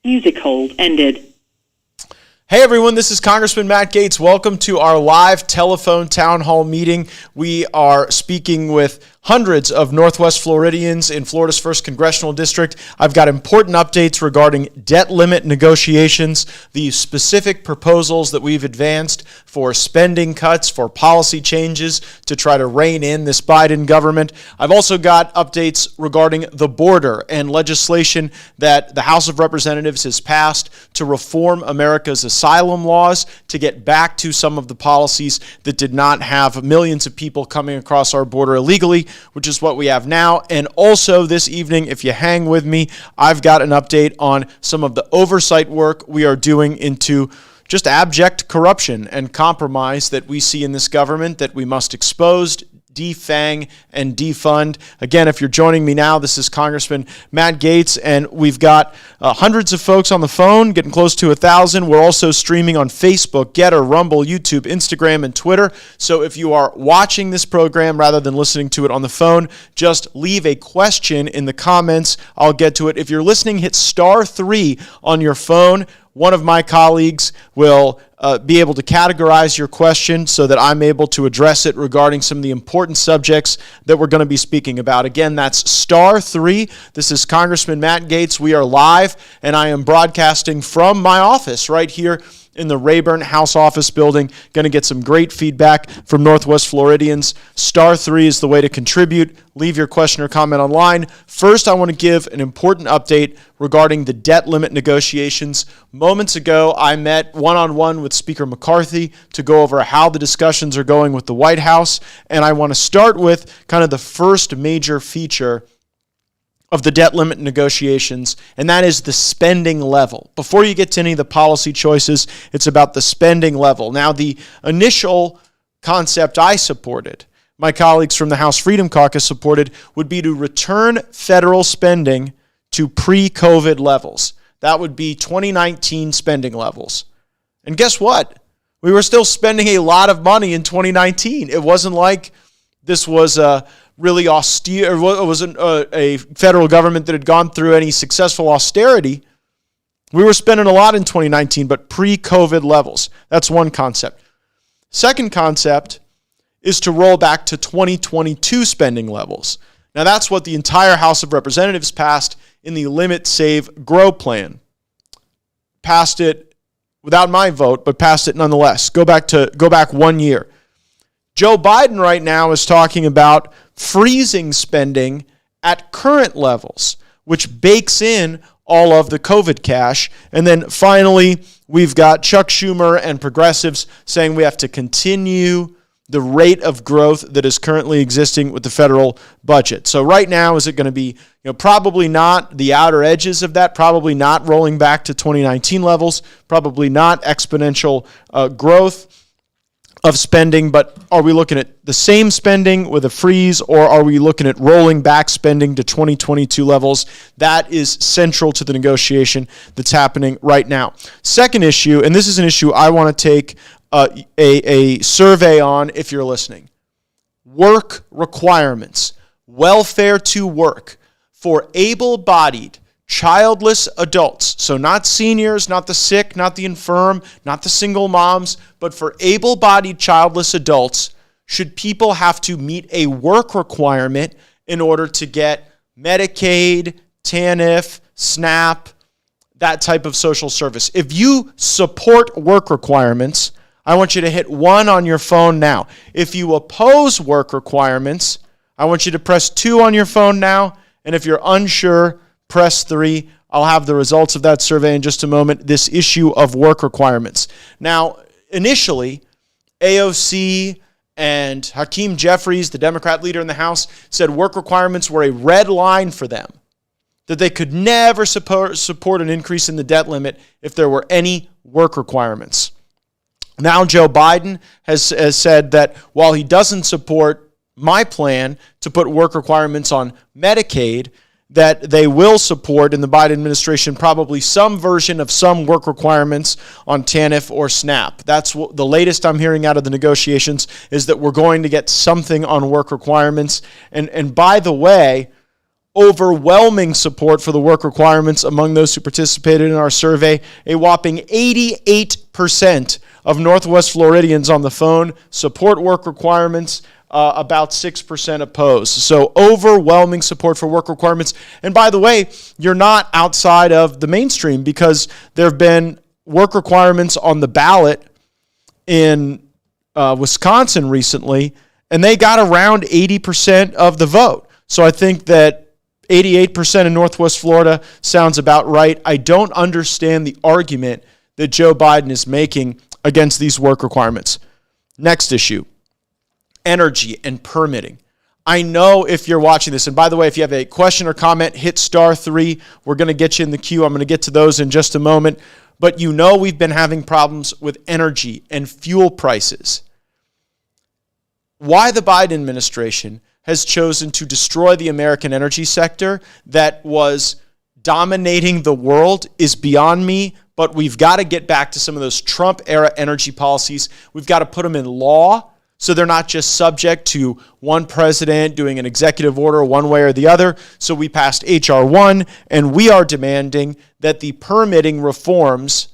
Music hold ended. Hey everyone, this is Congressman Matt Gaetz. Welcome to our live telephone town hall meeting. We are speaking with hundreds of Northwest Floridians in Florida's 1st Congressional District. I've got important updates regarding debt limit negotiations, the specific proposals that we've advanced for spending cuts, for policy changes to try to rein in this Biden government. I've also got updates regarding the border and legislation that the House of Representatives has passed to reform America's asylum laws, to get back to some of the policies that did not have millions of people coming across our border illegally, which is what we have now. And also this evening, if you hang with me, I've got an update on some of the oversight work we are doing into just abject corruption and compromise that we see in this government that we must expose, defang, and defund. Again, if you're joining me now, this is Congressman Matt Gaetz, and we've got hundreds of folks on the phone, getting close to 1,000. We're also streaming on Facebook, Getter, Rumble, YouTube, Instagram, and Twitter. So if you are watching this program rather than listening to it on the phone, just leave a question in the comments. I'll get to it. If you're listening, hit *3 on your phone. One of my colleagues will be able to categorize your question so that I'm able to address it regarding some of the important subjects that we're going to be speaking about. Again, that's *3. This is Congressman Matt Gaetz. We are live, and I am broadcasting from my office right here in the Rayburn House Office building. Going to get some great feedback from Northwest Floridians. *3 is the way to contribute. Leave your question or comment online. First, I want to give an important update regarding the debt limit negotiations. Moments ago, I met one-on-one with Speaker McCarthy to go over how the discussions are going with the White House, and I want to start with kind of the first major feature of the debt limit negotiations, and that is the spending level. Before you get to any of the policy choices, it's about the spending level. Now, the initial concept I supported, my colleagues from the House Freedom Caucus supported, would be to return federal spending to pre-COVID levels. That would be 2019 spending levels. And guess what? We were still spending a lot of money in 2019. It wasn't like this was a really austere, it wasn't a federal government that had gone through any successful austerity. We were spending a lot in 2019, but pre-COVID levels. That's one concept. Second concept is to roll back to 2022 spending levels. Now that's what the entire House of Representatives passed in the Limit, Save, Grow plan. Passed it without my vote, but passed it nonetheless. Go back 1 year. Joe Biden right now is talking about freezing spending at current levels, which bakes in all of the COVID cash. And then finally, we've got Chuck Schumer and progressives saying we have to continue the rate of growth that is currently existing with the federal budget. So right now, is it going to be, probably not the outer edges of that, probably not rolling back to 2019 levels, probably not exponential growth of spending, but are we looking at the same spending with a freeze, or are we looking at rolling back spending to 2022 levels? That is central to the negotiation that's happening right now. Second issue, and this is an issue I want to take a survey on if you're listening. Work requirements, welfare to work for able-bodied, childless adults, so not seniors, not the sick, not the infirm, not the single moms, but for able-bodied childless adults, should people have to meet a work requirement in order to get Medicaid, TANF, SNAP, that type of social service? If you support work requirements, I want you to hit 1 on your phone now. If you oppose work requirements, I want you to press 2 on your phone now, and if you're unsure, press 3. I'll have the results of that survey in just a moment. This issue of work requirements. Now, initially, AOC and Hakeem Jeffries, the Democrat leader in the House, said work requirements were a red line for them, that they could never support an increase in the debt limit if there were any work requirements. Now Joe Biden has said that while he doesn't support my plan to put work requirements on Medicaid, that they will support in the Biden administration probably some version of some work requirements on TANF or SNAP. That's the latest I'm hearing out of the negotiations, is that we're going to get something on work requirements. And by the way, overwhelming support for the work requirements among those who participated in our survey. A whopping 88% of Northwest Floridians on the phone support work requirements. About 6% oppose. So overwhelming support for work requirements. And by the way, you're not outside of the mainstream, because there have been work requirements on the ballot in Wisconsin recently, and they got around 80% of the vote. So I think that 88% in Northwest Florida sounds about right. I don't understand the argument that Joe Biden is making against these work requirements. Next issue. Energy and permitting. I know if you're watching this, and by the way, if you have a question or comment, hit *3. We're going to get you in the queue. I'm going to get to those in just a moment. But you know we've been having problems with energy and fuel prices. Why the Biden administration has chosen to destroy the American energy sector that was dominating the world is beyond me, but we've got to get back to some of those Trump-era energy policies. We've got to put them in law, so they're not just subject to one president doing an executive order one way or the other. So we passed H.R. 1, and we are demanding that the permitting reforms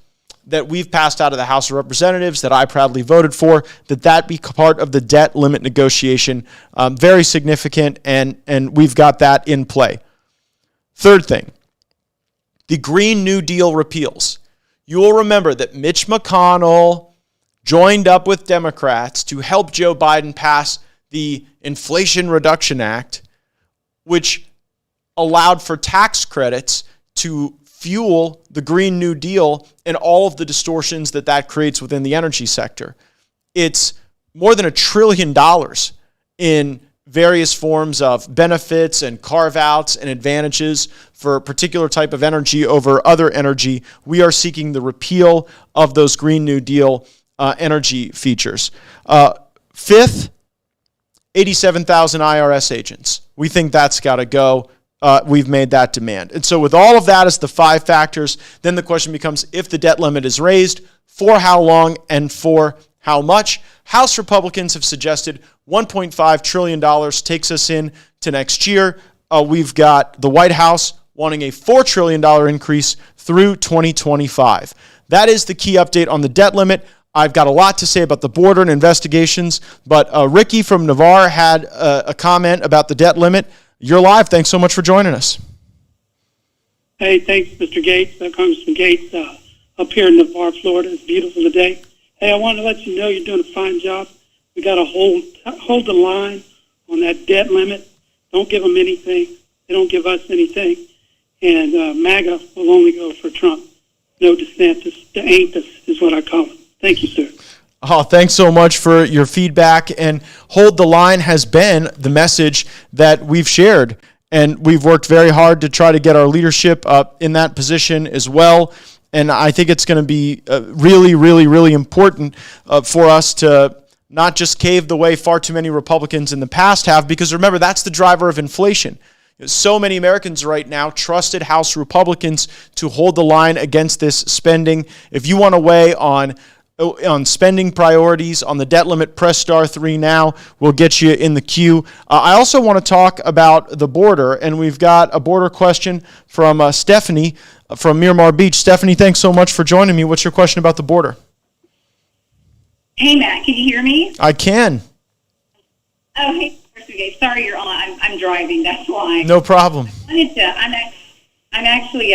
that we've passed out of the House of Representatives, that I proudly voted for, that be part of the debt limit negotiation. Very significant, and we've got that in play. Third thing, the Green New Deal repeals. You will remember that Mitch McConnell joined up with Democrats to help Joe Biden pass the Inflation Reduction Act, which allowed for tax credits to fuel the Green New Deal and all of the distortions that creates within the energy sector. It's more than $1 trillion in various forms of benefits and carve-outs and advantages for a particular type of energy over other energy. We are seeking the repeal of those Green New Deal energy features. Fifth, 87,000 IRS agents. We think that's got to go. We've made that demand. And so with all of that as the 5 factors, then the question becomes, if the debt limit is raised, for how long and for how much? House Republicans have suggested $1.5 trillion takes us in to next year. We've got the White House wanting a $4 trillion increase through 2025. That is the key update on the debt limit. I've got a lot to say about the border and investigations, but Ricky from Navarre had a comment about the debt limit. You're live. Thanks so much for joining us. Hey, thanks, Mr. Gaetz, Congressman Gaetz, up here in Navarre, Florida. It's beautiful today. Hey, I wanted to let you know you're doing a fine job. We got to hold the line on that debt limit. Don't give them anything. They don't give us anything. And MAGA will only go for Trump. No DeSantis. The ain'tus is what I call it. Thank you, sir. Oh, thanks so much for your feedback. And hold the line has been the message that we've shared. And we've worked very hard to try to get our leadership up in that position as well. And I think it's going to be really, really, really important for us to not just cave the way far too many Republicans in the past have, because remember, that's the driver of inflation. So many Americans right now trusted House Republicans to hold the line against this spending. If you want to weigh on spending priorities, on the debt limit, press *3 now. We'll get you in the queue. I also want to talk about the border, and we've got a border question from Stephanie from Miramar Beach. Stephanie, thanks so much for joining me. What's your question about the border? Hey, Matt, can you hear me? I can. Oh, hey, Gaetz. Sorry you're on. I'm driving. That's why. No problem. I'm actually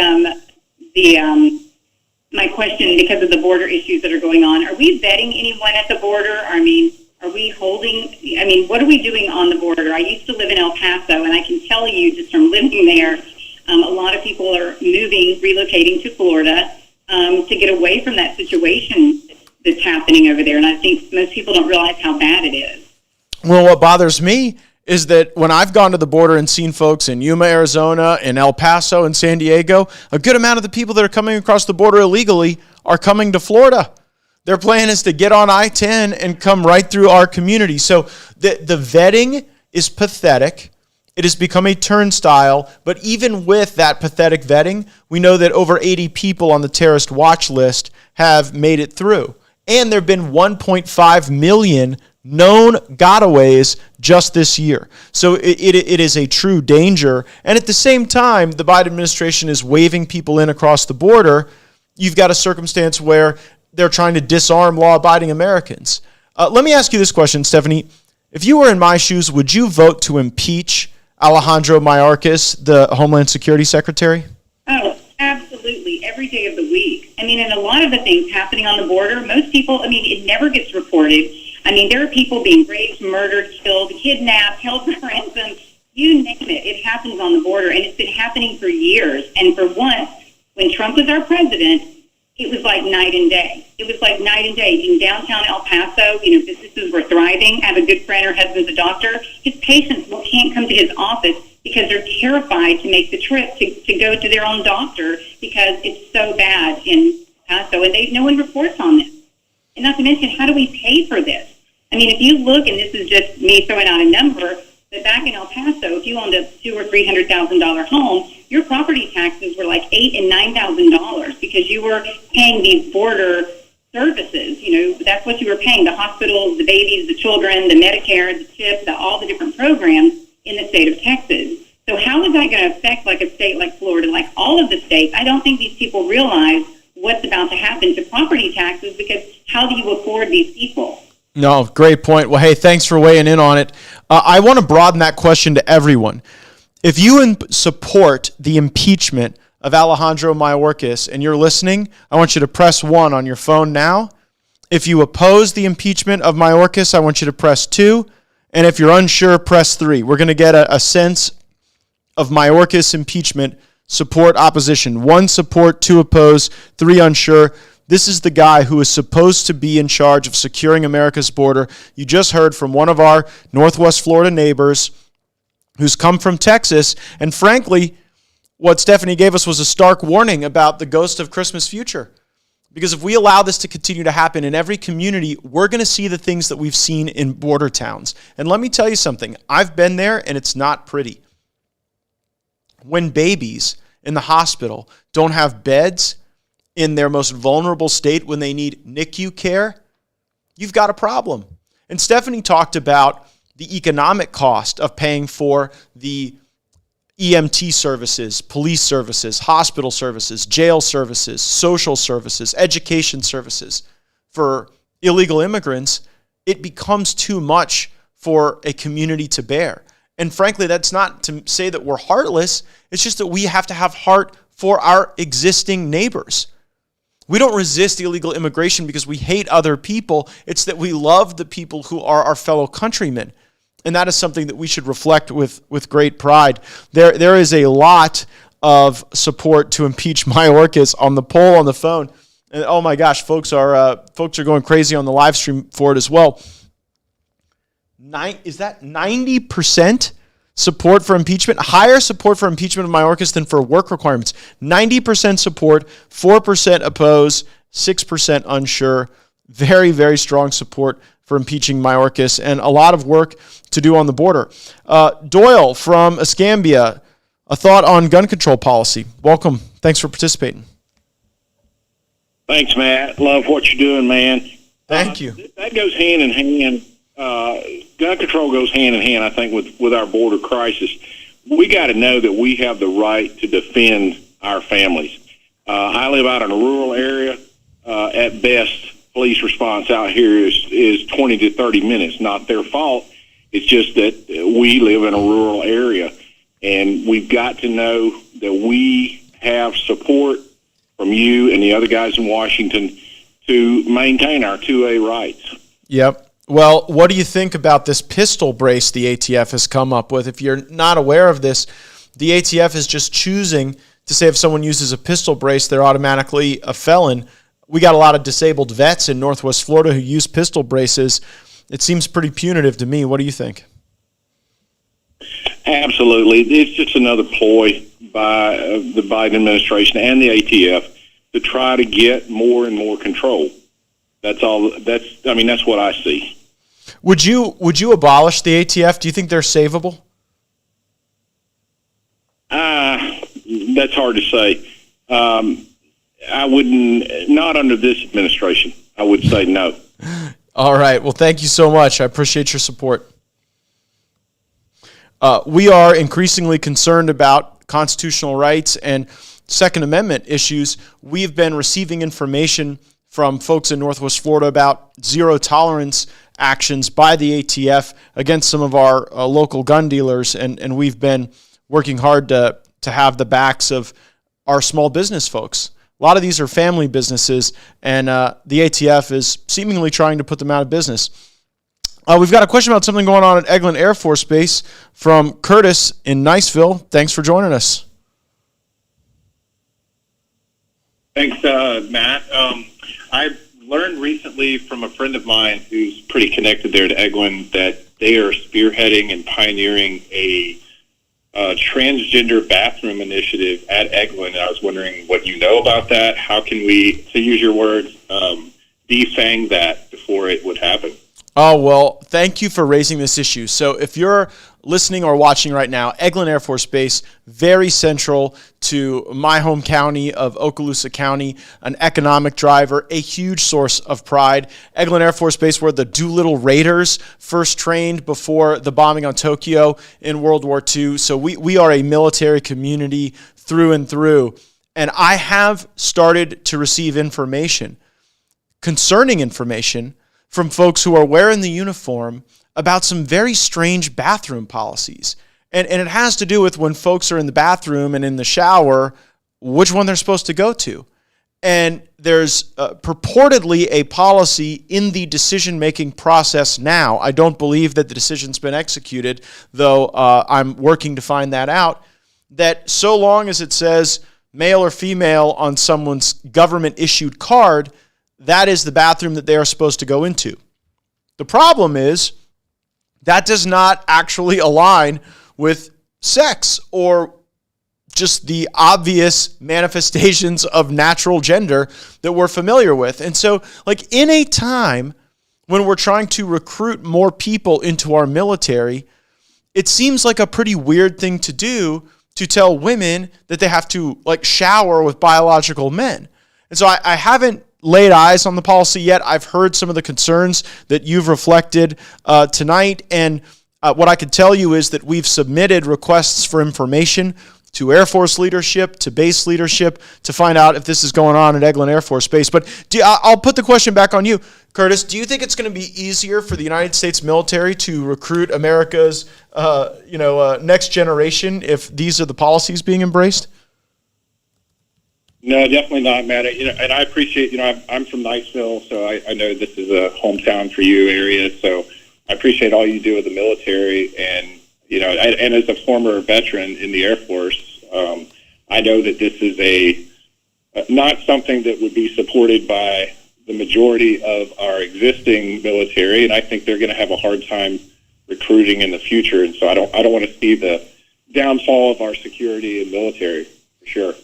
my question, because of the border issues that are going on. Are we vetting anyone at the border? I mean, what are we doing on the border? I used to live in El Paso, and I can tell you just from living there, a lot of people are relocating to Florida to get away from that situation that's happening over there. And I think most people don't realize how bad it is. Well, what bothers me is that when I've gone to the border and seen folks in Yuma, Arizona, in El Paso, and San Diego, a good amount of the people that are coming across the border illegally are coming to Florida. Their plan is to get on I-10 and come right through our community. So the vetting is pathetic. It has become a turnstile, but even with that pathetic vetting, we know that over 80 people on the terrorist watch list have made it through. And there have been 1.5 million known gotaways just this year. So it is a true danger. And at the same time, the Biden administration is waving people in across the border. You've got a circumstance where they're trying to disarm law-abiding Americans. Let me ask you this question, Stephanie. If you were in my shoes, would you vote to impeach Alejandro Mayorkas, the Homeland Security Secretary? Oh, absolutely. Every day of the week. I mean, and a lot of the things happening on the border, most people, I mean, it never gets reported. I mean, there are people being raped, murdered, killed, kidnapped, held for ransom. You name it. It happens on the border, and it's been happening for years. And for once, when Trump was our president, it was like night and day. It was like night and day. In downtown El Paso, businesses were thriving. I have a good friend, her husband's a doctor. His patients can't come to his office because they're terrified to make the trip to go to their own doctor because it's so bad in El Paso. And no one reports on this. And not to mention, how do we pay for this? I mean, if you look, and this is just me throwing out a number, but back in El Paso, if you owned a $200,000 or $300,000 home, your property taxes were like $8,000 and $9,000 because you were paying these border services. That's what you were paying: the hospitals, the babies, the children, the Medicare, the CHIP, all the different programs in the state of Texas. So how is that going to affect like a state like Florida, like all of the states? I don't think these people realize what's about to happen to property taxes because how do you afford these people? No, great point. Well, hey, thanks for weighing in on it. I want to broaden that question to everyone. If you support the impeachment of Alejandro Mayorkas and you're listening, I want you to press 1 on your phone now. If you oppose the impeachment of Mayorkas, I want you to press 2. And if you're unsure, press 3. We're going to get a sense of Mayorkas impeachment, support, opposition. 1 support, 2 oppose, 3 unsure. This is the guy who is supposed to be in charge of securing America's border. You just heard from one of our Northwest Florida neighbors who's come from Texas. And frankly, what Stephanie gave us was a stark warning about the ghost of Christmas future. Because if we allow this to continue to happen in every community, we're going to see the things that we've seen in border towns. And let me tell you something. I've been there, and it's not pretty. When babies in the hospital don't have beds in their most vulnerable state, when they need NICU care, you've got a problem. And Stephanie talked about the economic cost of paying for the EMT services, police services, hospital services, jail services, social services, education services for illegal immigrants. It becomes too much for a community to bear. And frankly, that's not to say that we're heartless. It's just that we have to have heart for our existing neighbors. We don't resist illegal immigration because we hate other people. It's that we love the people who are our fellow countrymen. And that is something that we should reflect with great pride. There is a lot of support to impeach Mayorkas on the poll on the phone. And oh my gosh, folks are going crazy on the live stream for it as well. Is that 90% support for impeachment? Higher support for impeachment of Mayorkas than for work requirements. 90% support, 4% oppose, 6% unsure. Very, very strong support for impeaching Mayorkas, and a lot of work to do on the border. Doyle from Escambia, a thought on gun control policy. Welcome. Thanks for participating. Thanks, Matt. Love what you're doing, man. Thank you. That goes hand in hand. Gun control goes hand in hand, I think, with our border crisis. We got to know that we have the right to defend our families. I live out in a rural area. At best, police response out here is 20 to 30 minutes. Not their fault. It's just that we live in a rural area, and we've got to know that we have support from you and the other guys in Washington to maintain our 2A rights. Yep. Well, what do you think about this pistol brace the ATF has come up with? If you're not aware of this, the ATF is just choosing to say if someone uses a pistol brace, they're automatically a felon. We got a lot of disabled vets in Northwest Florida who use pistol braces. It seems pretty punitive to me. What do you think? Absolutely. It's just another ploy by the Biden administration and the ATF to try to get more and more control. That's all. That's what I see. Would you abolish the ATF? Do you think they're savable? That's hard to say. I wouldn't, not under this administration. I would say no. All right. Well, thank you so much. I appreciate your support. We are increasingly concerned about constitutional rights and Second Amendment issues. We've been receiving information from folks in Northwest Florida about zero tolerance actions by the ATF against some of our local gun dealers, and we've been working hard to have the backs of our small business folks. A lot of these are family businesses, and the ATF is seemingly trying to put them out of business. We've got a question about something going on at Eglin Air Force Base from Curtis in Niceville. Thanks for joining us. Thanks, Matt. I learned recently from a friend of mine who's pretty connected there to Eglin that they are spearheading and pioneering a transgender bathroom initiative at Eglin. And I was wondering what you know about that. How can we, to use your words, defang that before it would happen? Oh, well, thank you for raising this issue. So if you're listening or watching right now, Eglin Air Force Base, very central to my home county of Okaloosa County, an economic driver, a huge source of pride. Eglin Air Force Base, where the Doolittle Raiders first trained before the bombing on Tokyo in World War II. So we are a military community through and through. And I have started to receive information, concerning information, from folks who are wearing the uniform about some very strange bathroom policies. And it has to do with when folks are in the bathroom and in the shower, which one they're supposed to go to. And there's purportedly a policy in the decision-making process now. I don't believe that the decision's been executed, though I'm working to find that out, that so long as it says male or female on someone's government-issued card, that is the bathroom that they are supposed to go into. The problem is that does not actually align with sex or just the obvious manifestations of natural gender that we're familiar with. And so, like, in a time when we're trying to recruit more people into our military, it seems like a pretty weird thing to do to tell women that they have to, like, shower with biological men. And so I haven't laid eyes on the policy yet. I've heard some of the concerns that you've reflected tonight, and what I can tell you is that we've submitted requests for information to Air Force leadership, to base leadership, to find out if this is going on at Eglin Air Force Base. But I'll put the question back on you, Curtis. Do you think it's going to be easier for the United States military to recruit America's next generation if these are the policies being embraced? No, definitely not, Matt. And I appreciate, I'm from Niceville, so I know this is a hometown for you area. So I appreciate all you do with the military. And, and as a former veteran in the Air Force, I know that this is not something that would be supported by the majority of our existing military. And I think they're going to have a hard time recruiting in the future. And so I don't want to see the downfall of our security and military, for sure,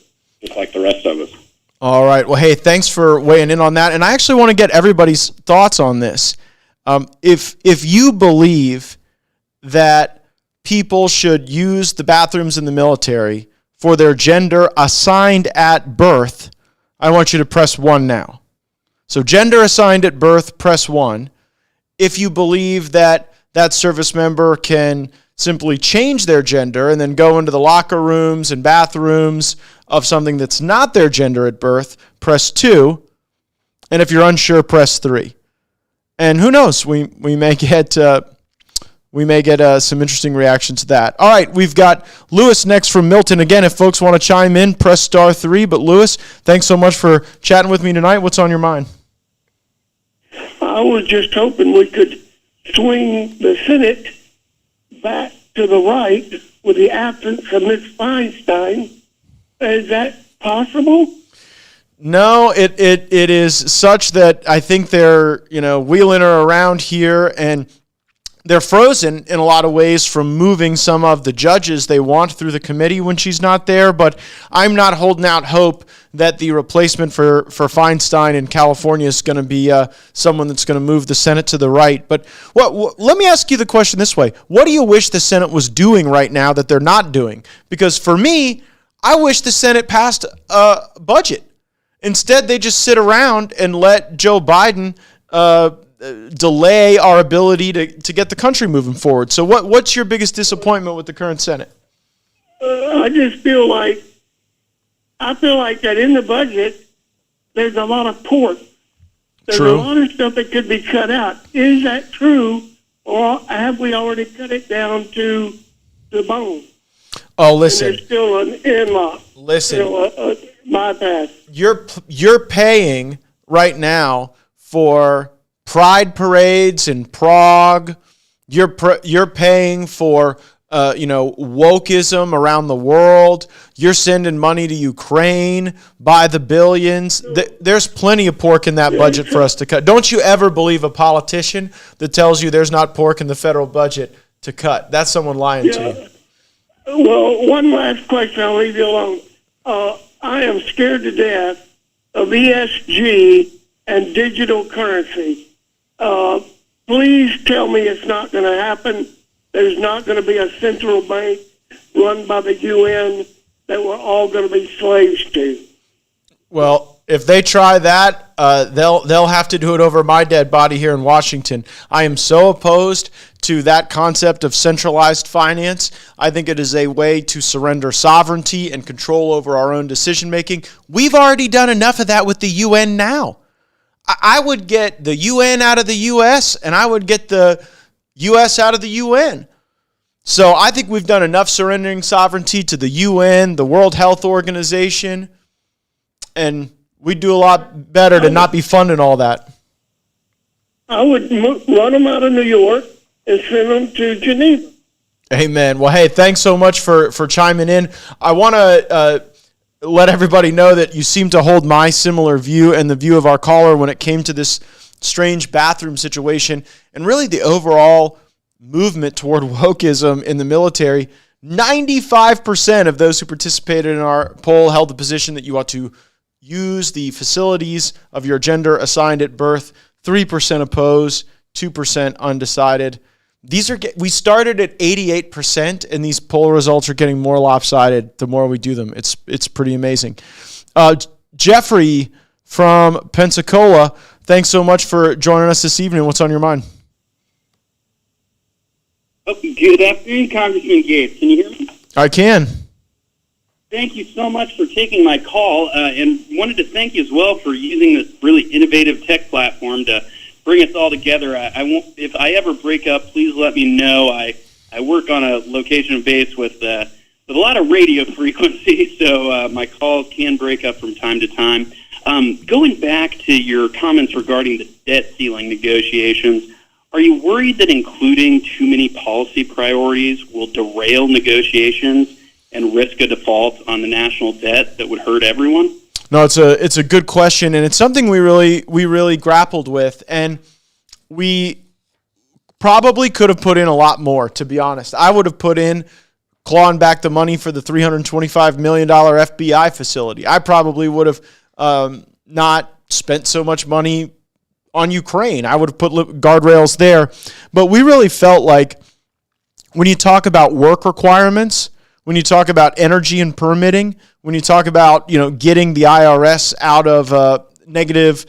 just like the rest of us. All right. Well, hey, thanks for weighing in on that. And I actually want to get everybody's thoughts on this. If you believe that people should use the bathrooms in the military for their gender assigned at birth, I want you to press 1 now. So gender assigned at birth, press 1. If you believe that that service member can simply change their gender and then go into the locker rooms and bathrooms of something that's not their gender at birth, press 2. And if you're unsure, press 3. And who knows, we may get some interesting reaction to that. All right, we've got Lewis next from Milton. Again, if folks want to chime in, press star 3. But Lewis, thanks so much for chatting with me tonight. What's on your mind? I was just hoping we could swing the Senate back to the right with the absence of Ms. Feinstein. Is that possible? No, it is such that I think they're wheeling her around here, and they're frozen in a lot of ways from moving some of the judges they want through the committee when she's not there. But I'm not holding out hope that the replacement for Feinstein in California is going to be someone that's going to move the Senate to the right. But let me ask you the question this way. What do you wish the Senate was doing right now that they're not doing? Because for me, I wish the Senate passed a budget. Instead, they just sit around and let Joe Biden delay our ability to get the country moving forward. So what's your biggest disappointment with the current Senate? I feel like that in the budget, there's a lot of pork. There's True. a lot of stuff that could be cut out. Is that true, or have we already cut it down to the bone? Oh, And listen. there's still an in-law. Listen. Still a bypass. You're paying right now for pride parades in Prague. You're paying for wokeism around the world. You're sending money to Ukraine by the billions. There's plenty of pork in that budget for us to cut. Don't you ever believe a politician that tells you there's not pork in the federal budget to cut. That's someone lying to you. Well, one last question. I'll leave you alone. I am scared to death of ESG and digital currency. Please tell me it's not going to happen. There's not going to be a central bank run by the UN that we're all going to be slaves to. Well, if they try that, they'll have to do it over my dead body here in Washington. I am so opposed to that concept of centralized finance. I think it is a way to surrender sovereignty and control over our own decision making. We've already done enough of that with the UN now. I would get the UN out of the US, and I would get the U.S. out of the UN. So I think we've done enough surrendering sovereignty to the UN, the World Health Organization, and we'd do a lot better to not be funding all that. I would run them out of New York and send them to Geneva. Amen. Well, hey, thanks so much for chiming in. I want to let everybody know that you seem to hold my similar view and the view of our caller when it came to this strange bathroom situation and really the overall movement toward wokeism in the military. 95% of those who participated in our poll held the position that you ought to use the facilities of your gender assigned at birth. 3% oppose, 2% undecided. We started at 88%, and these poll results are getting more lopsided the more we do them. It's pretty amazing. Jeffrey from Pensacola, thanks so much for joining us this evening. What's on your mind? Oh, good afternoon, Congressman Gaetz. Can you hear me? I can. Thank you so much for taking my call, and wanted to thank you as well for using this really innovative tech platform to bring us all together. I won't, if I ever break up, please let me know. I work on a location base with a lot of radio frequency, so my calls can break up from time to time. Going back to your comments regarding the debt ceiling negotiations, are you worried that including too many policy priorities will derail negotiations and risk a default on the national debt that would hurt everyone? No, it's a good question, and it's something we really grappled with, and we probably could have put in a lot more, to be honest. I would have put in clawing back the money for the $325 million FBI facility. I probably would have not spent so much money on Ukraine. I would have put guardrails there. But we really felt like when you talk about work requirements, when you talk about energy and permitting, when you talk about getting the IRS out of negative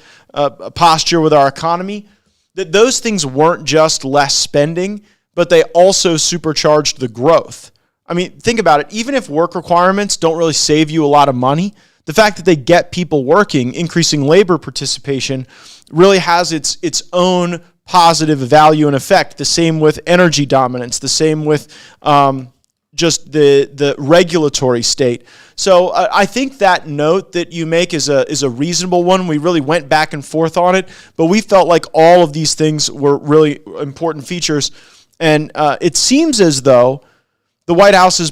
posture with our economy, that those things weren't just less spending, but they also supercharged the growth. I mean, think about it. Even if work requirements don't really save you a lot of money, the fact that they get people working, increasing labor participation, really has its own positive value and effect. The same with energy dominance, the same with just the regulatory state. So I think that note that you make is a reasonable one. We really went back and forth on it, but we felt like all of these things were really important features. And it seems as though the White House has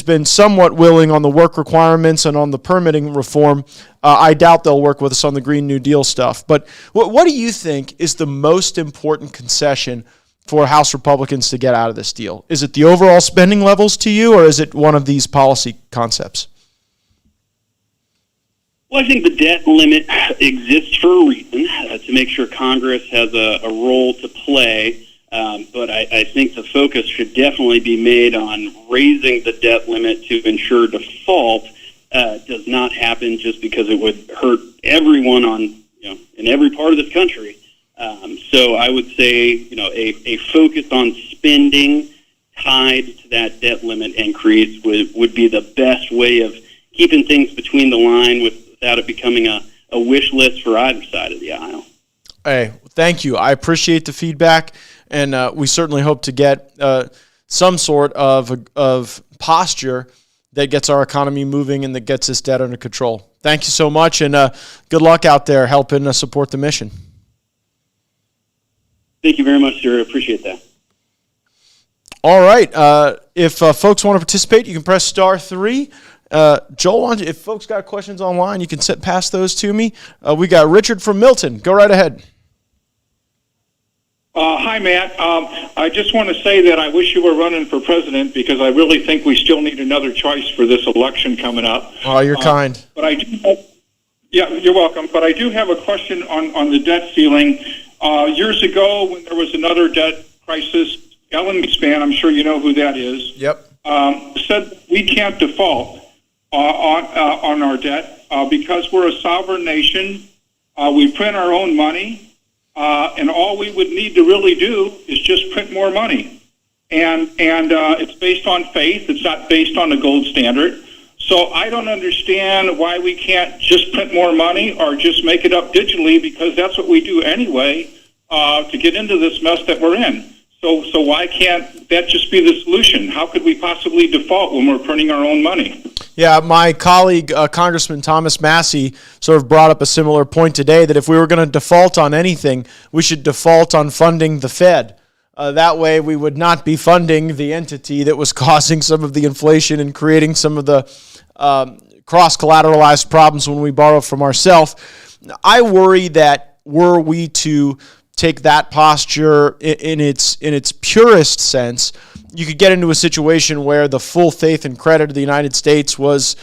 been somewhat willing on the work requirements and on the permitting reform. I doubt they'll work with us on the Green New Deal stuff. But what do you think is the most important concession for House Republicans to get out of this deal? Is it the overall spending levels to you, or is it one of these policy concepts? Well, I think the debt limit exists for a reason, to make sure Congress has a role to play. But I think the focus should definitely be made on raising the debt limit to ensure default does not happen, just because it would hurt everyone in every part of this country. So I would say, a focus on spending tied to that debt limit increase would be the best way of keeping things between the line without it becoming a wish list for either side of the aisle. Hey, thank you. I appreciate the feedback, and we certainly hope to get some sort of posture that gets our economy moving and that gets this debt under control. Thank you so much, and good luck out there helping support the mission. Thank you very much, sir. Appreciate that. All right. If folks want to participate, you can press *3. Joel, if folks got questions online, you can pass those to me. We got Richard from Milton. Go right ahead. Hi, Matt. I just want to say that I wish you were running for president because I really think we still need another choice for this election coming up. Oh, you're kind. But I do yeah, you're welcome. But I do have a question on the debt ceiling. Years ago, when there was another debt crisis, Ellen Greenspan, I'm sure you know who that is, Yep. said we can't default on our debt because we're a sovereign nation. We print our own money, and all we would need to really do is just print more money. And it's based on faith. It's not based on the gold standard. So I don't understand why we can't just print more money or just make it up digitally, because that's what we do anyway to get into this mess that we're in. So why can't that just be the solution? How could we possibly default when we're printing our own money? Yeah, my colleague, Congressman Thomas Massey, sort of brought up a similar point today, that if we were going to default on anything, we should default on funding the Fed. That way we would not be funding the entity that was causing some of the inflation and creating some of the cross-collateralized problems when we borrow from ourselves. I worry that were we to take that posture in its purest sense, you could get into a situation where the full faith and credit of the United States was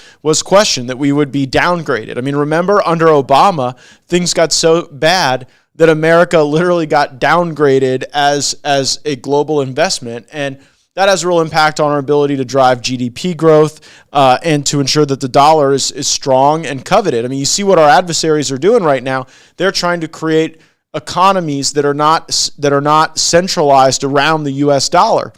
questioned, that we would be downgraded. I mean, remember, under Obama, things got so bad that America literally got downgraded as a global investment, and that has a real impact on our ability to drive GDP growth and to ensure that the dollar is strong and coveted. I mean, you see what our adversaries are doing right now. They're trying to create economies that are not centralized around the U.S. dollar.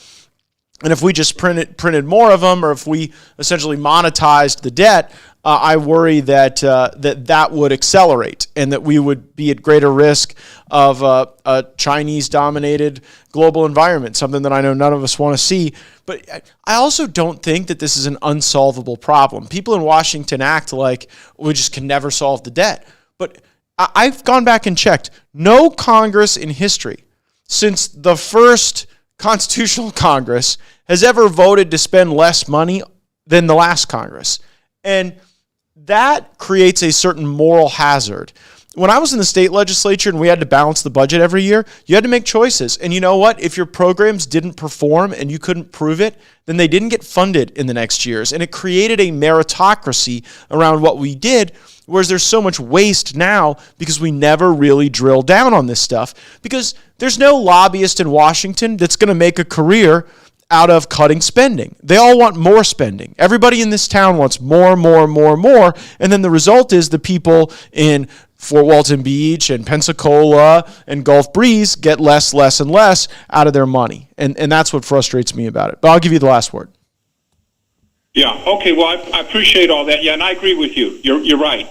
And if we just printed more of them, or if we essentially monetized the debt, I worry that that would accelerate, and that we would be at greater risk of a Chinese-dominated global environment, something that I know none of us want to see. But I also don't think that this is an unsolvable problem. People in Washington act like we just can never solve the debt. But I've gone back and checked. No Congress in history, since the first Constitutional Congress, has ever voted to spend less money than the last Congress. And that creates a certain moral hazard. When I was in the state legislature and we had to balance the budget every year, you had to make choices. And you know what? If your programs didn't perform and you couldn't prove it, then they didn't get funded in the next years. And it created a meritocracy around what we did, whereas there's so much waste now because we never really drill down on this stuff. Because there's no lobbyist in Washington that's going to make a career out of cutting spending. They all want more spending. Everybody in this town wants more. And then the result is the people in Fort Walton Beach and Pensacola and Gulf Breeze get less and less out of their money. And that's what frustrates me about it. But I'll give you the last word. Yeah, okay, well, I appreciate all that. Yeah, and I agree with you. You're right.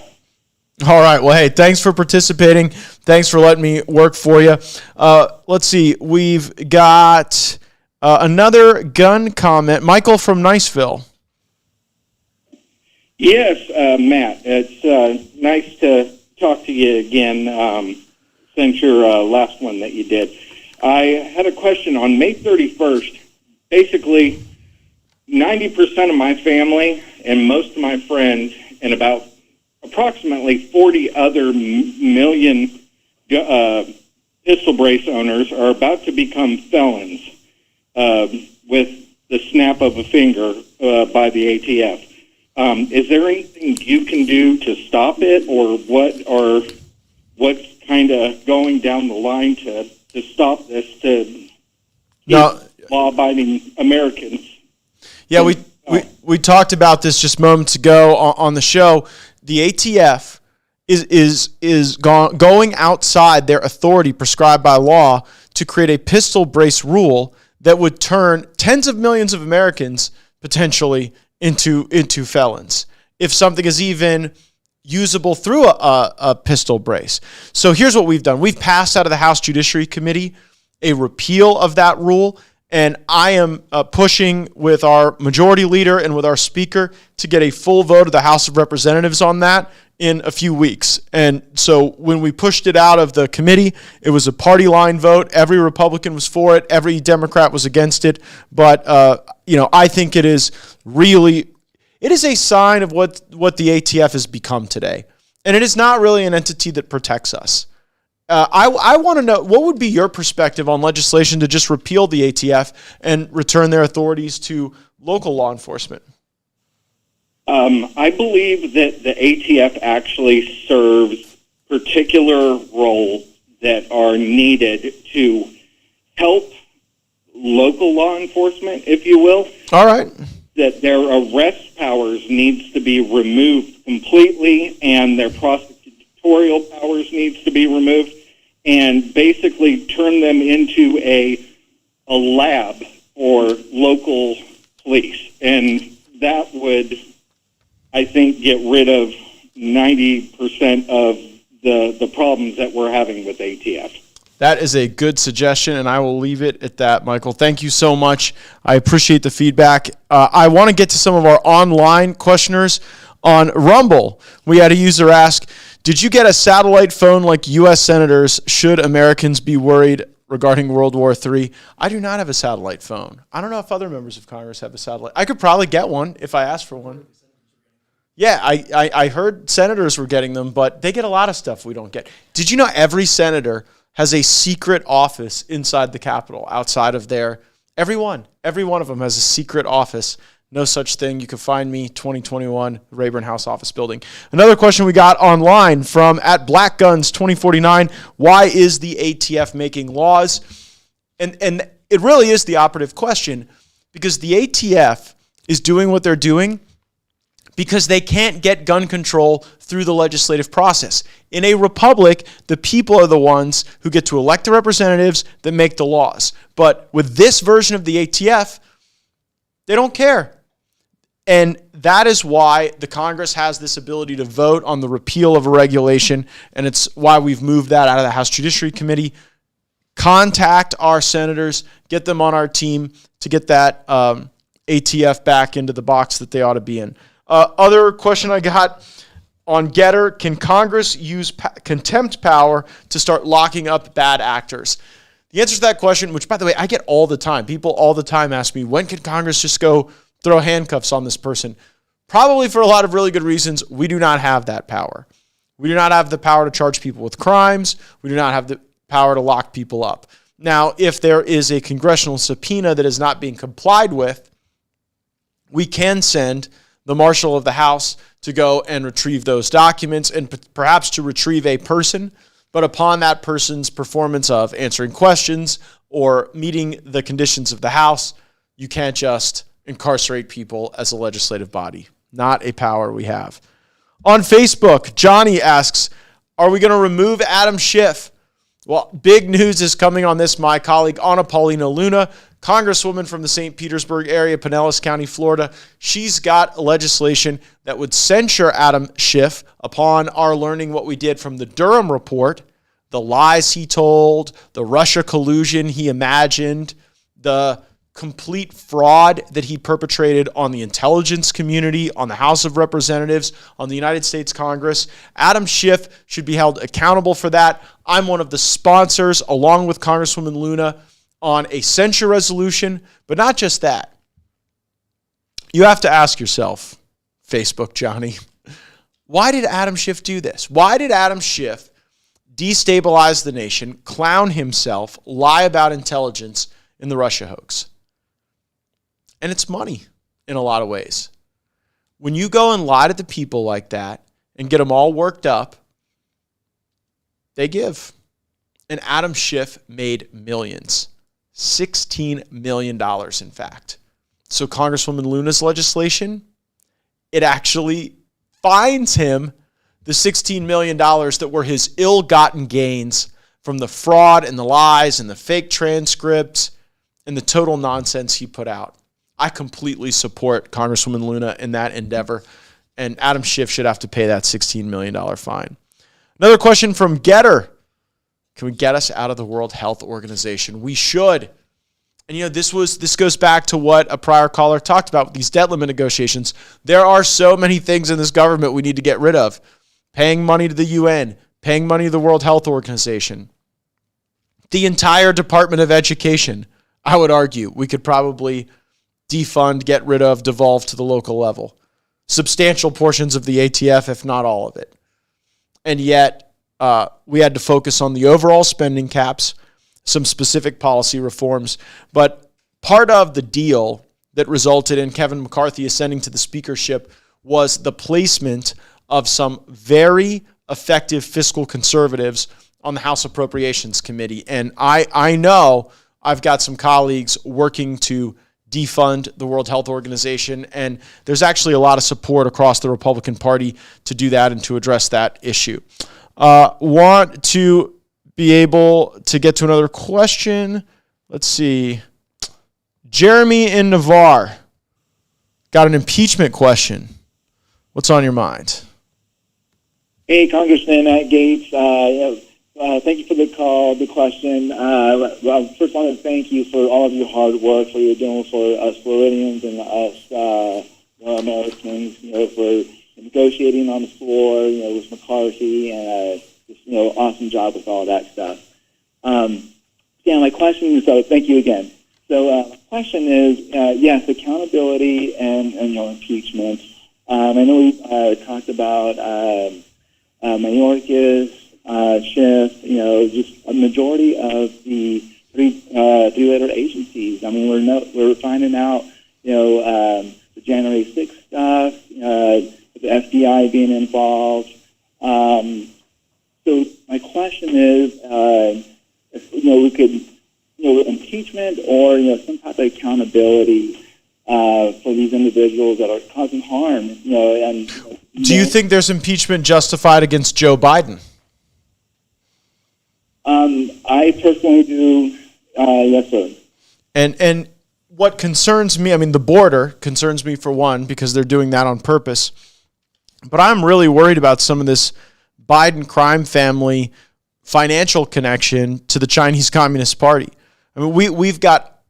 All right. Well, hey, thanks for participating. Thanks for letting me work for you. Let's see. We've got another gun comment. Michael from Niceville. Yes, Matt. It's nice to talk to you again since your last one that you did. I had a question on May 31st. Basically, 90% of my family and most of my friends and about approximately 40 other million pistol brace owners are about to become felons with the snap of a finger by the ATF. Is there anything you can do to stop it, or what's kind of going down the line to stop this to law-abiding Americans? Yeah, we talked about this just moments ago on the show. The ATF going outside their authority prescribed by law to create a pistol brace rule that would turn tens of millions of Americans potentially into felons if something is even usable through a pistol brace. So here's what we've done. We've passed out of the House Judiciary Committee a repeal of that rule, and I am pushing with our majority leader and with our speaker to get a full vote of the House of Representatives on that in a few weeks. And so when we pushed it out of the committee, it was a party line vote. Every Republican was for it. Every Democrat was against it. But, I think it is a sign of what the ATF has become today. And it is not really an entity that protects us. I want to know, what would be your perspective on legislation to just repeal the ATF and return their authorities to local law enforcement? I believe that the ATF actually serves particular roles that are needed to help local law enforcement, if you will. All right. That their arrest powers needs to be removed completely, and their prosecutorial powers needs to be removed, and basically turn them into a lab for local police. And that would, I think, get rid of 90% of the problems that we're having with ATF. That is a good suggestion, and I will leave it at that, Michael. Thank you so much. I appreciate the feedback. I want to get to some of our online questioners on Rumble. We had a user ask, did you get a satellite phone like U.S. senators? Should Americans be worried regarding World War III? I do not have a satellite phone. I don't know if other members of Congress have a satellite. I could probably get one if I asked for one. Yeah, I heard senators were getting them, but they get a lot of stuff we don't get. Did you know every senator has a secret office inside the Capitol, outside of their, every one of them has a secret office. No such thing. You can find me, 2021, Rayburn House Office Building. Another question we got online from @BlackGuns2049, why is the ATF making laws? And it really is the operative question, because the ATF is doing what they're doing because they can't get gun control through the legislative process. In a republic, the people are the ones who get to elect the representatives that make the laws. But with this version of the ATF, they don't care. And that is why the Congress has this ability to vote on the repeal of a regulation, and it's why we've moved that out of the House Judiciary Committee. Contact our senators, get them on our team to get that ATF back into the box that they ought to be in. Other question I got on Getter, can Congress use contempt power to start locking up bad actors? The answer to that question, which, by the way, I get all the time. People all the time ask me, when can Congress just go throw handcuffs on this person? Probably for a lot of really good reasons. We do not have that power. We do not have the power to charge people with crimes. We do not have the power to lock people up. Now, if there is a congressional subpoena that is not being complied with, we can send the Marshal of the House to go and retrieve those documents and perhaps to retrieve a person. But upon that person's performance of answering questions or meeting the conditions of the House, you can't just incarcerate people as a legislative body. Not a power we have. On Facebook, Johnny asks, are we going to remove Adam Schiff? Well, big news is coming on this. My colleague, Ana Paulina Luna, Congresswoman from the St. Petersburg area, Pinellas County, Florida, she's got legislation that would censure Adam Schiff upon our learning what we did from the Durham report, the lies he told, the Russia collusion he imagined, the complete fraud that he perpetrated on the intelligence community, on the House of Representatives, on the United States Congress. Adam Schiff should be held accountable for that. I'm one of the sponsors, along with Congresswoman Luna, on a censure resolution, but not just that. You have to ask yourself, Facebook Johnny, why did Adam Schiff do this? Why did Adam Schiff destabilize the nation, clown himself, lie about intelligence in the Russia hoax? And it's money in a lot of ways. When you go and lie to the people like that and get them all worked up, they give. And Adam Schiff made millions. $16 million, in fact. So Congresswoman Luna's legislation, it actually fines him the $16 million that were his ill-gotten gains from the fraud and the lies and the fake transcripts and the total nonsense he put out. I completely support Congresswoman Luna in that endeavor, and Adam Schiff should have to pay that $16 million fine. Another question from Getter. Can we get us out of the World Health Organization? We should. And this goes back to what a prior caller talked about with these debt limit negotiations. There are so many things in this government we need to get rid of. Paying money to the UN, paying money to the World Health Organization. The entire Department of Education, I would argue, we could probably defund, get rid of, devolve to the local level. Substantial portions of the ATF, if not all of it. And yet, we had to focus on the overall spending caps, some specific policy reforms. But part of the deal that resulted in Kevin McCarthy ascending to the speakership was the placement of some very effective fiscal conservatives on the House Appropriations Committee. And I know I've got some colleagues working to defund the World Health Organization, and there's actually a lot of support across the Republican Party to do that and to address that issue. Want to be able to get to another question. Let's see. Jeremy in Navarre got an impeachment question. What's on your mind? Hey, Congressman Gaetz. Thank you for the question. First, I want to thank you for all of your hard work, for your doing for us Floridians and us Americans, for negotiating on the floor, with McCarthy, and awesome job with all that stuff. My question is, thank you again. So, my question is, yes, accountability and impeachment. I know we talked about Mayorkas, Schiff, just a majority of the three-letter agencies. I mean, we're finding out, the January 6th stuff, the FBI being involved. So my question is, if we could, impeachment or some type of accountability for these individuals that are causing harm. Do you think there's impeachment justified against Joe Biden? I personally do. Yes, sir. And what concerns me, the border concerns me for one, because they're doing that on purpose. But I'm really worried about some of this Biden crime family financial connection to the Chinese Communist Party. We've got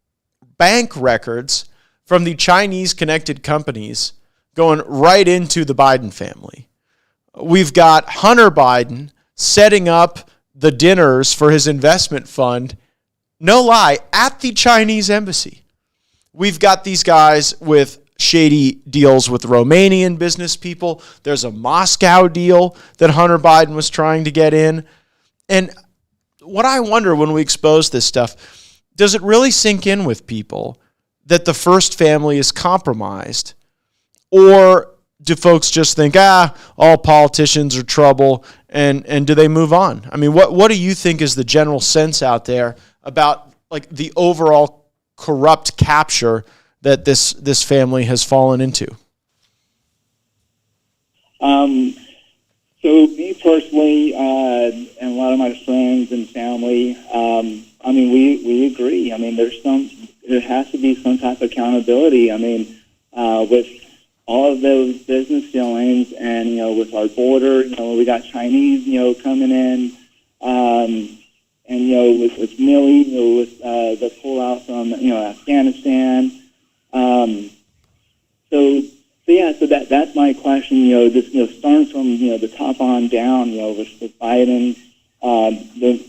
bank records from the Chinese connected companies going right into the Biden family. We've got Hunter Biden setting up the dinners for his investment fund, no lie, at the Chinese embassy. We've got these guys with shady deals with Romanian business people. There's a Moscow deal that Hunter Biden was trying to get in. And what I wonder when we expose this stuff, does it really sink in with people that the first family is compromised? Or do folks just think, all politicians are trouble, and do they move on? What do you think is the general sense out there about the overall corrupt capture that this family has fallen into? So me personally, and a lot of my friends and family, we agree. There has to be some type of accountability. With all of those business dealings and, with our border, we got Chinese, coming in, and, with Milley, with the pullout from, Afghanistan. So that's my question, just, starting from, the top on down, with Biden, the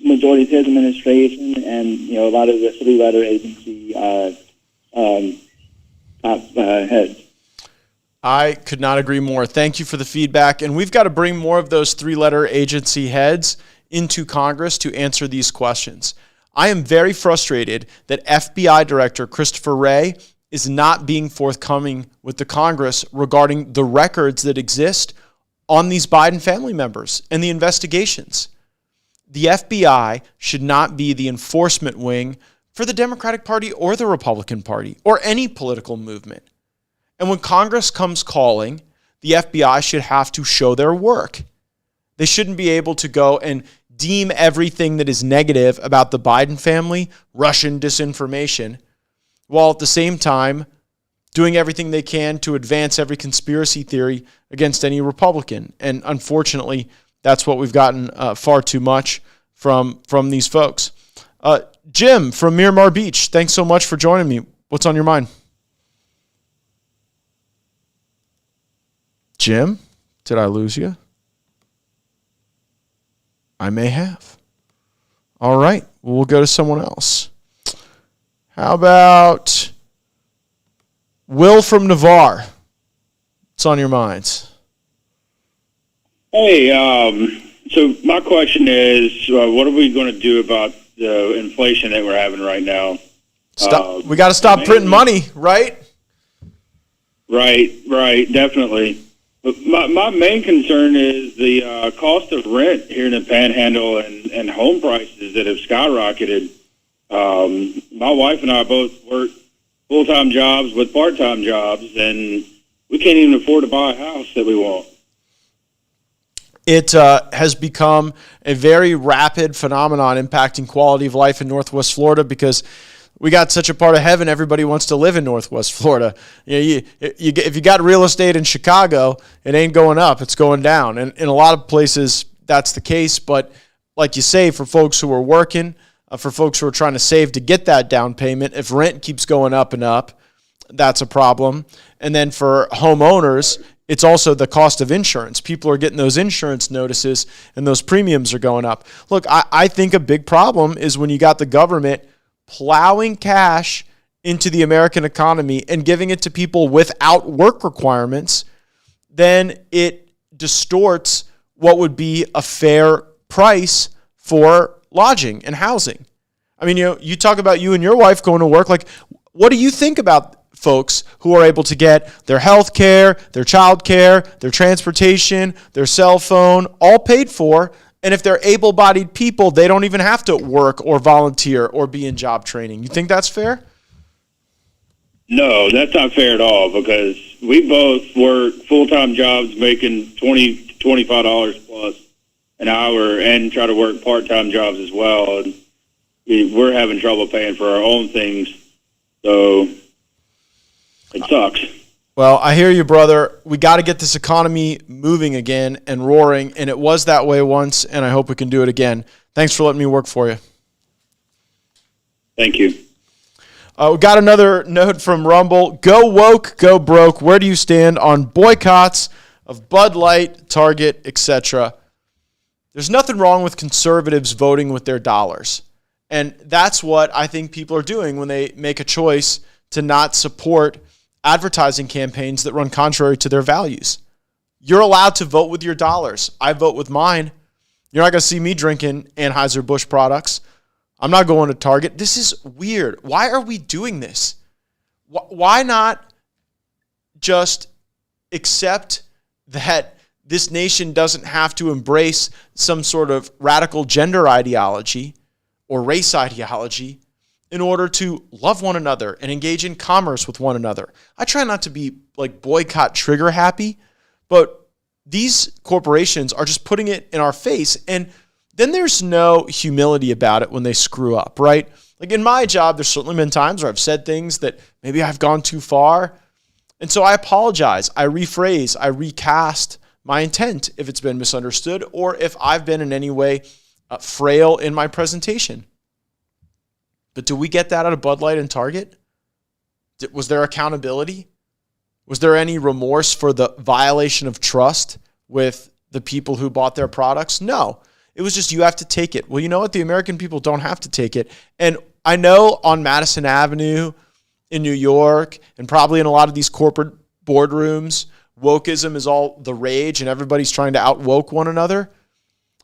majority of his administration and, a lot of the three-letter agency top heads. I could not agree more. Thank you for the feedback. And we've got to bring more of those three-letter agency heads into Congress to answer these questions. I am very frustrated that FBI Director Christopher Wray is not being forthcoming with the Congress regarding the records that exist on these Biden family members and the investigations. The FBI should not be the enforcement wing for the Democratic Party or the Republican Party or any political movement. And when Congress comes calling, the FBI should have to show their work. They shouldn't be able to go and deem everything that is negative about the Biden family Russian disinformation, while at the same time doing everything they can to advance every conspiracy theory against any Republican. And unfortunately, that's what we've gotten far too much from these folks. Jim from Miramar Beach, thanks so much for joining me. What's on your mind? Jim, did I lose you? I may have. All right, we'll go to someone else. How about Will from Navarre? What's on your minds? Hey, so my question is, what are we going to do about the inflation that we're having right now? We got to stop printing money, right? Right, definitely. But my main concern is the cost of rent here in the Panhandle and home prices that have skyrocketed. My wife and I both work full-time jobs with part-time jobs, and we can't even afford to buy a house that we want. It has become a very rapid phenomenon impacting quality of life in Northwest Florida because we got such a part of heaven, everybody wants to live in Northwest Florida. If you got real estate in Chicago, it ain't going up, it's going down. And in a lot of places, that's the case. But like you say, for folks who are working, for folks who are trying to save to get that down payment, if rent keeps going up and up, that's a problem. And then for homeowners, it's also the cost of insurance. People are getting those insurance notices and those premiums are going up. Look, I think a big problem is when you got the government plowing cash into the American economy and giving it to people without work requirements, then it distorts what would be a fair price for lodging and housing. I mean, you talk about you and your wife going to work. Like, what do you think about folks who are able to get their health care, their child care, their transportation, their cell phone, all paid for? And if they're able-bodied people, they don't even have to work or volunteer or be in job training. You think that's fair? No, that's not fair at all because we both work full-time jobs making $20, $25 plus an hour and try to work part-time jobs as well. And we're having trouble paying for our own things, so it sucks. Well, I hear you, brother. We got to get this economy moving again and roaring, and it was that way once, and I hope we can do it again. Thanks for letting me work for you. Thank you. We got another note from Rumble. Go woke, go broke. Where do you stand on boycotts of Bud Light, Target, etc.? There's nothing wrong with conservatives voting with their dollars, and that's what I think people are doing when they make a choice to not support advertising campaigns that run contrary to their values. You're allowed to vote with your dollars. I vote with mine. You're not going to see me drinking Anheuser-Busch products. I'm not going to Target. This is weird. Why are we doing this? Why not just accept that this nation doesn't have to embrace some sort of radical gender ideology or race ideology in order to love one another and engage in commerce with one another? I try not to be like boycott trigger happy, but these corporations are just putting it in our face. And then there's no humility about it when they screw up, right? Like in my job, there's certainly been times where I've said things that maybe I've gone too far. And so I apologize. I rephrase, I recast my intent if it's been misunderstood or if I've been in any way frail in my presentation. But do we get that out of Bud Light and Target? Was there accountability? Was there any remorse for the violation of trust with the people who bought their products? No. It was just, you have to take it. Well, you know what? The American people don't have to take it. And I know on Madison Avenue in New York and probably in a lot of these corporate boardrooms, wokeism is all the rage and everybody's trying to out-woke one another.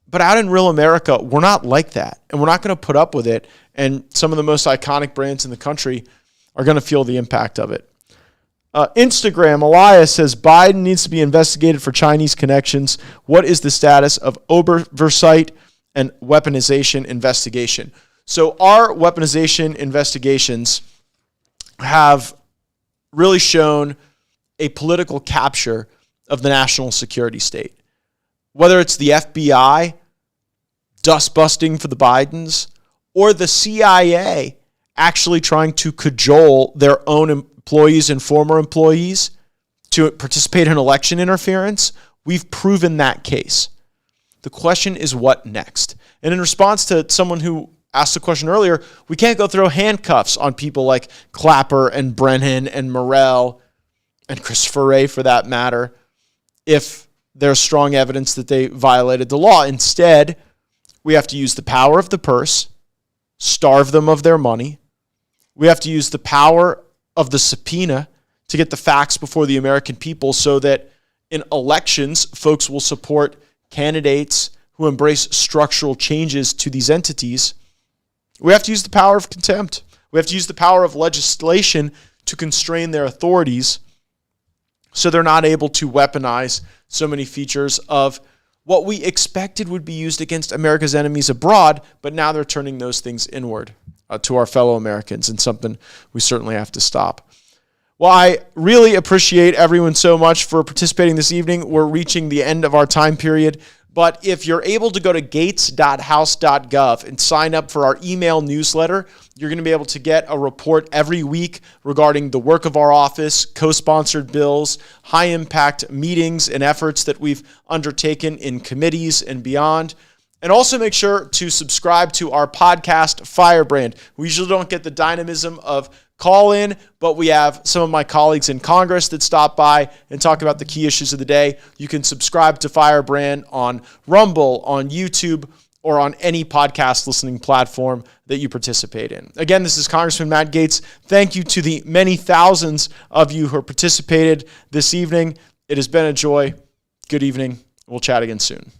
But out in real America, we're not like that. And we're not going to put up with it. And some of the most iconic brands in the country are going to feel the impact of it. Instagram, Elias says, Biden needs to be investigated for Chinese connections. What is the status of oversight and weaponization investigation? So our weaponization investigations have really shown a political capture of the national security state. Whether it's the FBI dust busting for the Bidens or the CIA actually trying to cajole their own employees and former employees to participate in election interference, we've proven that case. The question is what next? And in response to someone who asked the question earlier, we can't go throw handcuffs on people like Clapper and Brennan and Morrell and Christopher Wray for that matter if there's strong evidence that they violated the law. Instead, we have to use the power of the purse, starve them of their money. We have to use the power of the subpoena to get the facts before the American people so that in elections, folks will support candidates who embrace structural changes to these entities. We have to use the power of contempt. We have to use the power of legislation to constrain their authorities so they're not able to weaponize so many features of what we expected would be used against America's enemies abroad, but now they're turning those things inward to our fellow Americans, and something we certainly have to stop. Well, I really appreciate everyone so much for participating this evening. We're reaching the end of our time period. But if you're able to go to gaetz.house.gov and sign up for our email newsletter, you're going to be able to get a report every week regarding the work of our office, co-sponsored bills, high-impact meetings and efforts that we've undertaken in committees and beyond. And also make sure to subscribe to our podcast, Firebrand. We usually don't get the dynamism of call in, but we have some of my colleagues in Congress that stop by and talk about the key issues of the day. You can subscribe to Firebrand on Rumble, on YouTube, or on any podcast listening platform that you participate in. Again, this is Congressman Matt Gaetz. Thank you to the many thousands of you who participated this evening. It has been a joy. Good evening. We'll chat again soon.